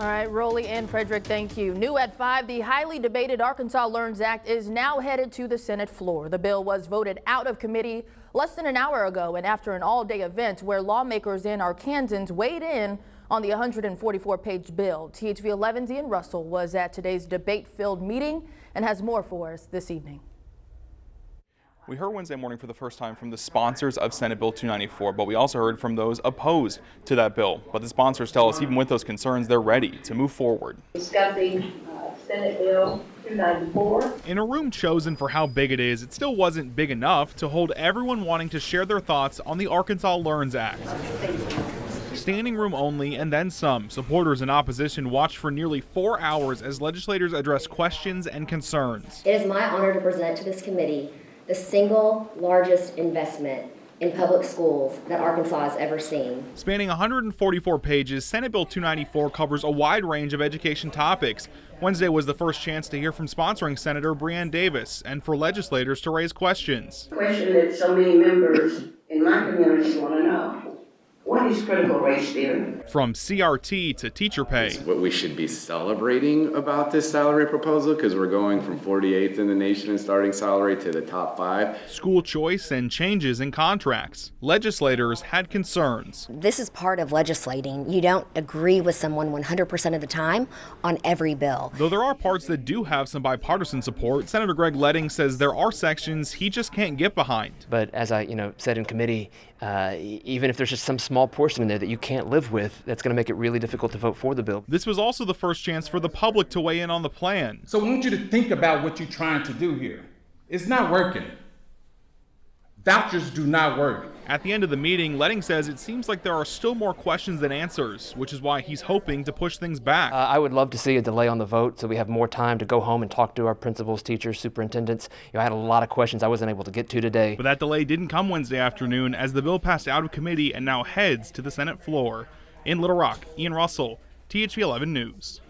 All right, Rolly and Frederick, thank you. New at 5, the highly debated Arkansas Learns Act is now headed to the Senate floor. The bill was voted out of committee less than an hour ago, and after an all-day event where lawmakers and Arkansans weighed in on the 144-page bill. THV 11's Ian Russell was at today's debate-filled meeting and has more for us this evening. We heard Wednesday morning for the first time from the sponsors of Senate Bill 294, but we also heard from those opposed to that bill. But the sponsors tell us even with those concerns, they're ready to move forward. Discussing Senate Bill 294. In a room chosen for how big it is, it still wasn't big enough to hold everyone wanting to share their thoughts on the Arkansas Learns Act. Standing room only and then some. Supporters and opposition watched for nearly 4 hours as legislators addressed questions and concerns. It is my honor to present to this committee the single largest investment in public schools that Arkansas has ever seen. Spanning 144 pages, Senate Bill 294 covers a wide range of education topics. Wednesday was the first chance to hear from sponsoring Senator Breanne Davis and for legislators to raise questions. Question that so many members in my community want to know. What is critical race theory? From CRT to teacher pay. What we should be celebrating about this salary proposal, because we're going from 48th in the nation in starting salary to the top 5. School choice and changes in contracts. Legislators had concerns. This is part of legislating. You don't agree with someone 100% of the time on every bill. Though there are parts that do have some bipartisan support, Senator Greg Leding says there are sections he just can't get behind. But as I said in committee, even if there's just some small portion in there that you can't live with, that's going to make it really difficult to vote for the bill. This was also the first chance for the public to weigh in on the plan. So I want you to think about what you're trying to do here. It's not working. Vouchers do not work. At the end of the meeting, Leding says it seems like there are still more questions than answers, which is why he's hoping to push things back. I would love to see a delay on the vote so we have more time to go home and talk to our principals, teachers, superintendents. I had a lot of questions I wasn't able to get to today. But that delay didn't come Wednesday afternoon as the bill passed out of committee and now heads to the Senate floor. In Little Rock, Ian Russell, THV 11 News.